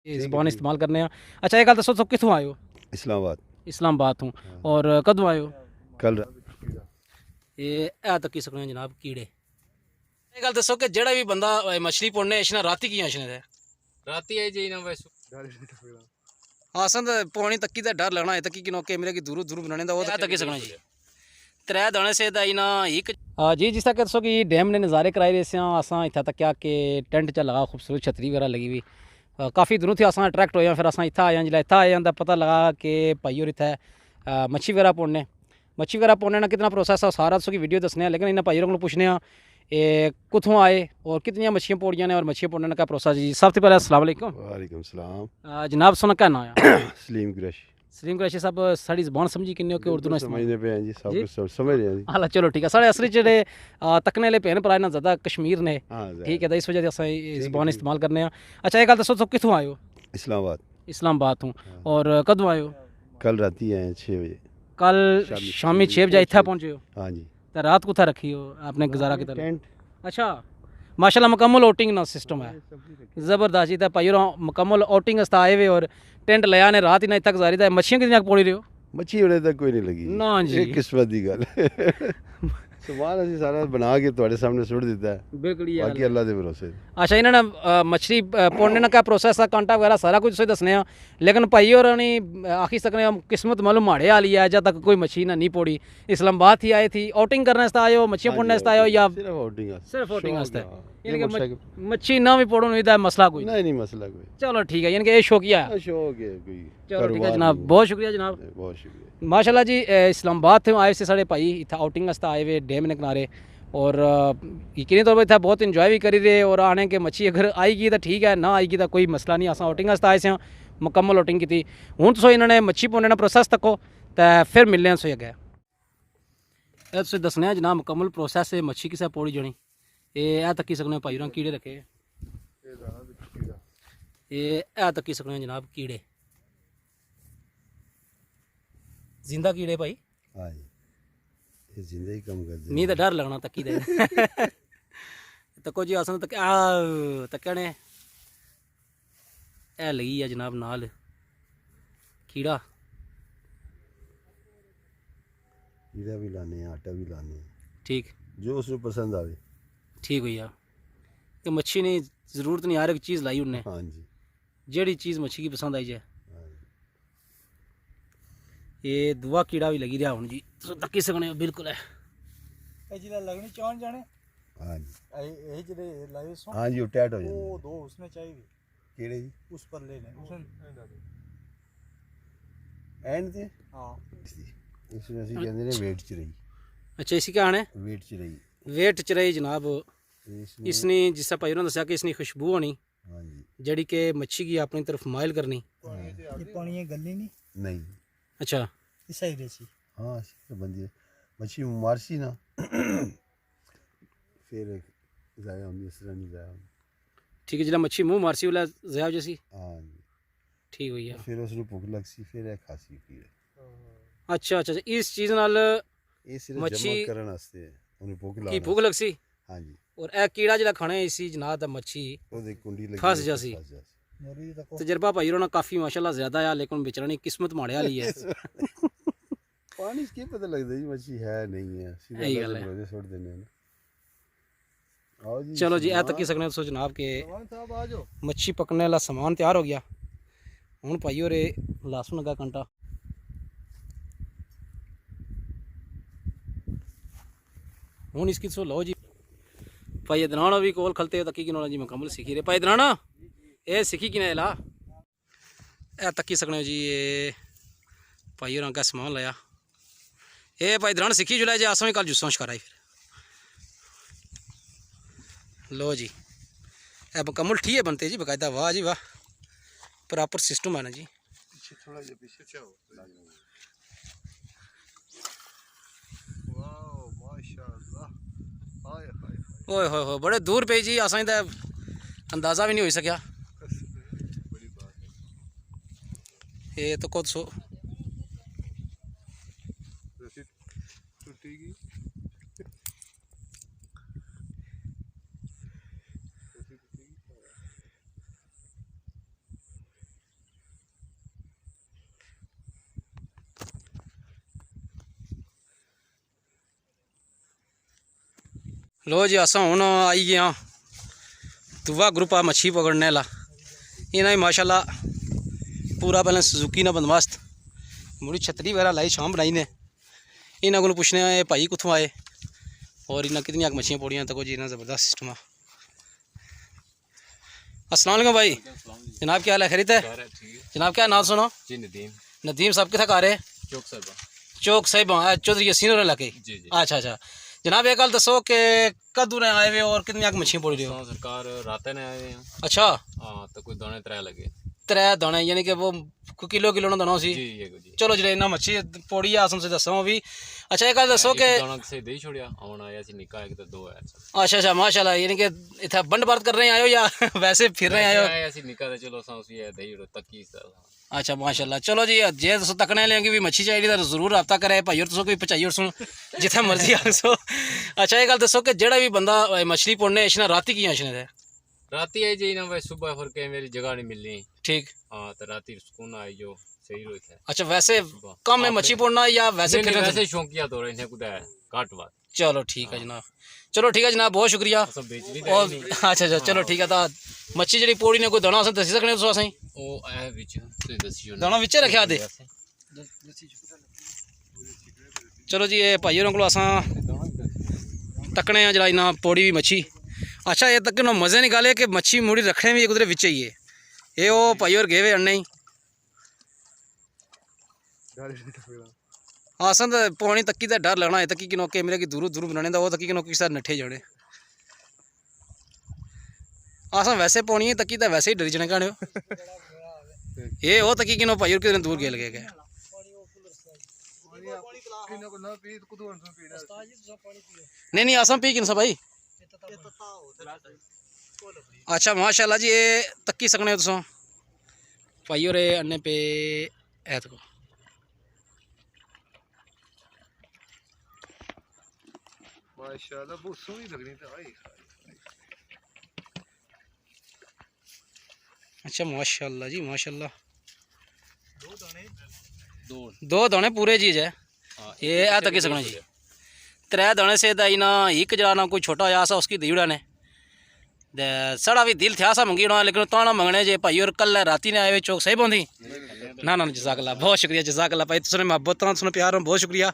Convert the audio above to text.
ये ज़बान इस्तेमाल करने हैं। अच्छा एक गल दसो तुम कित्थों आए हो? इस्लामाबाद। इस्लामाबाद तो हाँ। और कदों आए हो? कल ये ऐ तक सकने हो जनाब कीड़े। एक गल दसो कि जेड़ा भी बंदा मछली पौड़ने इशना राती की इशने दे राती आई जाई ना बस हाँ सन पौनी तक्की दा डर लगना है तक्की कि कैमरे की दूर दूर बनाने दा वो तक सकना जी त्रै दाने से दा इना एक जी जिस तक दसो कि डैम ने नज़ारे कराए दे से असां इत्थै तक्या कि टेंट च लगा खूबसूरत छतरी वगैरह लगी हुई काफ़ी दूरों थे असां अट्रैक्ट होया फिर असां इत्थै आए जिसलै इत्थै आए तो पता लगा कि भाई होर इत्थै मच्छी वगैरह पौड़ने ना कितना प्रोसैस है सारा तुसें वीडियो दसने लेकिन इन्हें भाई होर को पुछने कुत्थों आए और कितनी मच्छियाँ पौड़ियां ने और मच्छियाँ पौड़ने का प्रोसेस जी सब तो पहले अस्सलाम वालेकुम। वालेकुम सलाम। जनाब सुना क्या नाम है? सलीम कुरैशी। सलीम कुरैशी साहब साड़ी ज़बान समझी किन्ने हो कि उर्दू ना समझने पे हैं जी, सब जी? कुछ समझ रहे हैं जी। हाँ चलो ठीक है साढ़े असली जेह्ड़े तकने आह्ले भैन भ्राऽ ना ज़्यादा कश्मीर ने हाँ ठीक है तो इस वजह से अस ठीक ज़बान है। इस्तेमाल करने हैं। अच्छा एक गल दसो तुम कित्थों आए हो? इस्लामाबाद। इस्लामाबाद तो हाँ। और कदों आए हो? कल राती आए हैं 6 बजे। कल शामी 6 बजे इत्थै पहुँचे हो हाँ जी। तो रात कुत्थै रखी हो आपने गुजारा कितना? टेंट। अच्छा माशाल्लाह मुकम्मल ओटिंग ना सिस्टम है ज़बरदस्त जी तो भाई होर मुकम्मल ओटिंग आस्ते आए हुए और टेंट लिया ने रात इन्हें तक गुजारी तो मच्छियाँ कितनी पौड़ी रहे हो? मच्छी उड़े तक कोई नहीं लगी ना जी। एक किस्मत की गल समान असी सारा बना के तुहाडे सामने सुट दिता है, बिल्कुल ये बाकी अल्लाह दे भरोसे। अच्छा इन्होंने मछली पौड़ने का प्रोसेस है कांटा वगैरह सारा कुछ तुसें दसने लेकिन भाई होर आखी सकने किस्मत मालूम माड़े वाली है जब तक कोई मच्छी ना नहीं पौड़ी। इस्लामाबाद ही आए थी आउटिंग करने आए हो मच्छियाँ पौड़ने आए हो या सिर्फ आउटिंग सिर्फ आउटिंग शौक है, यानी ये कि मच्छी ना भी पौड़न हुई मसला कोई नहीं मसला कोई। चलो ठीक है यानी कि ये शौकिया है। शौक है कोई। चलो ठीक है जनाब बहुत शुक्रिया जनाब बहुत शुक्रिया। माशाल्लाह जी इस्लामाबाद थे आए से साढ़े भाई इतना आउटिंग आस्ते आए हुए डैम ने किनारे और यकीनी तौर पर इतना बहुत इंजॉय भी करी रहे और आने के मच्छी अगर आएगी तो ठीक है ना आएगी तो कोई मसला नहीं अस आउटिंग आस्ते आए से मुकम्मल आउटिंग की हूँ तुम इन्होंने मच्छी पौने का प्रोसैस तको तो फिर मिलने तुसें अग्गें तुसें दसने जनाब मुकम्मल प्रोसैस है मच्छी किसे पौड़ी जानी ये तक्की सकने भाई होर कीड़े रखे ये तक्की सकने जनाब कीड़े जिंदा कीड़े भाई। हाँ जी ये जिंदा ही कम कर दे। मी तो डर लगना तक्की दे तको जी असन तक्या ने ए लगी है जनाब नाल कीड़ा कीड़ा भी लाने हैं आटा भी लाने हैं ठीक जो उसमें पसंद आवे। ठीक भैया कि मच्छी ने जरूरत नहीं हर एक चीज़ लाई उन्हें हाँ जी। जेड़ी चीज़ मच्छी की पसंद आई जाए। हाँ जी। ये दुआ कीड़ा भी लगी रहा हूँ जी तुम तक्की सकने बिल्कुल है लगनी चाहन जाने हाँ जी। यही जरे लाइव सो हाँ जी वो टैट हो जाए। वो दो उसने चाहिए केड़े जी उस पर ले लें उसने एंड ते हाँ इसमें ਅਸੀਂ ਕਹਿੰਦੇ ਨੇ वेट च रही। अच्छा इसी क्या आने वेट च रही। वेट च रही जनाब इसने इसने जिससे भाई उन्होंने दसिया कि इसकी खुशबू होनी हाँ जी जड़ी कि मच्छी की अपनी तरफ माइल करनी। ये पानी ये गली नहीं नहीं अच्छा इस सही रेसी हाँ तो बंदी मच्छी मारसी ना फिर ज़ाया होंगी इस तरह नहीं ज़ाया होंगी। ठीक है जिला मच्छी मुँह मारसी वाला जया जैसी हाँ जी ठीक भैया। फिर उसਨੂੰ भुख लगसी फिर ਇਹ ਖਾਸੀ ਪੀ अच्छा अच्छा इस चीज़ नाल ਇਹ ਸਿਰਫ मच्छी ਜਮਾ ਕਰਨ ਵਾਸਤੇ ਉਹਨੂੰ ਭੁੱਖ की ਲਾਉਣ भूख लगसी हाँ जी और ए कीड़ा जिला खाने इसी जनाब दा मच्छी ਉਹਦੀ ਕੁੰਡੀ ਲੱਗੀ फंस जासी। मोरी तक तजर्बा भाई होना काफ़ी माशाल्लाह ज़्यादा है लेकिन बेचारा नहीं किस्मत माड़े वाली है। पानी से पता लगता जी मच्छी है नहीं है सीधा यही गल है। भरोसे छोड़ देने हैं ना। आओ जी चलो जी ए तक सकने सो जनाब के साहब आ जाओ मच्छी पकड़ने वाला सामान तैयार हो गया हूँ भाई होरे लहसुन का कंटा हूँ इसकी सो लो जी भाई अदनाना भी कोल खलते हो तकी कि जी मुकम्मल सीखी रहे भाई अदनाना ये सीखी कि ला ए तकी सकने जी ये भाई होर का समान लाया ये भाई दरान सीखी जुला जी असमें कल जुस्सा शिकारा फिर लो जी ए मुकम्मल ठीक है बनते जी बाकायदा वाह जी वाह प्रॉपर सिस्टम है ना जी। थोड़ा जो पीछे से हो वाओ माशाल्लाह हाय हाय ओए होए होए बड़े दूर पे जी असें तो अंदाज़ा भी नहीं हो सकिया बड़ी बात है ये तो खुद सो रसीद टूटेगी लो जी असा हुन आई गया दूआ ग्रुप आ मच्छी पकड़ने वाला इन्हें माशाल्लाह पूरा पहले सुजुकी ना बंदोबस्त मुड़ी छतरी वगैरह लाई शाम बनाई ने इन्हों को पुछने आए भाई कुत्थों आए और इन्हें कितनी मच्छियाँ पौड़ियाँ तक जी इन्हें ज़बरदस्त सिस्टम है। अस्सलाम वालेकुम भाई, जनाब क्या हाल है, खैरियत है जनाब? क्या नाम सुनो? जी नदीम। नदीम साहब कितना घर है? चौक साहिब चौधरी यासीन होने लगे। अच्छा अच्छा जनाब एक गल दसो कि कदू ने आए हुए और कितनी मच्छियाँ पौड़ी रही हो? सरकार रात ने आए हैं। अच्छा हाँ तो कोई दाने 3 लगे। 3 दाने यानी कि वो किलो किलो ना दाना सी? जी ये जी। चलो जी इन्ना मच्छी पौड़ी है आसम से दसो भी। अच्छा एक गल दसो कि दाना से दे छोड़िया आवन आया सी निका एक तो 2 है। अच्छा अच्छा माशाल्लाह यानी कि इतना बंड बात कर रहे हैं आयो या वैसे फिर रहे आयो? आया सी निका तो चलो सा उसी है दही तकी सा। अच्छा माशाल्लाह चलो जी जे तुस तकने लेंगे भी मच्छी चाहिए तो जरूर रब्ता करे भाई और तुसो कोई पचाई और सुन जिथे मर्जी आसो। अच्छा ये गल दसो कि जेड़ा भी बंदा मछली पौड़ने इशना राती की इशने दे? राती आई जी ना भाई सुबह फिर के मेरी जगह नहीं मिलनी। ठीक। हाँ तो राती सुकून आई जो सही रोई है। अच्छा वैसे कम है मच्छी पौड़ना या वैसे फिर वैसे शौकिया तो इन्हें कुछ है घाट बात। चलो ठीक है जनाब, चलो ठीक है जनाब बहुत शुक्रिया। और अच्छा अच्छा चलो ठीक है तो मच्छी जी पौड़ी ने कोई दाना अस दसी सकने तुस असें? दाना बिच रखा दे। चलो जी ये भाई होरें को असां तकने जरा इन्ना पौड़ी भी मच्छी। अच्छा ये तक मजे निकाले कि मच्छी मुड़ी रखने भी कुदरे बिच ही है ये वो भाई और गए हुए अन्न ही असन तो पौनी तक्की का डर लगना है तक्की कि नौके मेरे की दूर दूर बनाने का वो तक्की कि नौके सारे नट्ठे जाने अस वैसे पौनी है तक्की तो वैसे ही डरी जाने कहने ये वो तक्की कि भाई और कितने दूर गेल गए नहीं नहीं असम पी किन सा भाई। अच्छा माशाल्लाह जी ये तक्की सकने हो तुम भाई और अन्ने पे ऐ तको माशाल्लाह बहुत सोहनी लगनी तो भाई। अच्छा माशाल्लाह जी माशाल्लाह 2 दाने पूरे चीज है ये आ तक सकना जी 3 दाने से ना एक जरा ना कोई छोटा होया सा उसकी दी उड़ा ने साड़ा भी दिल था सा मंगी उड़ा लेकिन ताना मंगने जे भाई और कल राती ने आए चौक सही पौंदी ना ना जज़ाकल्लाह बहुत शुक्रिया जज़ाकल्लाह भाई तुसने मोहब्बत तुसने प्यार बहुत शुक्रिया।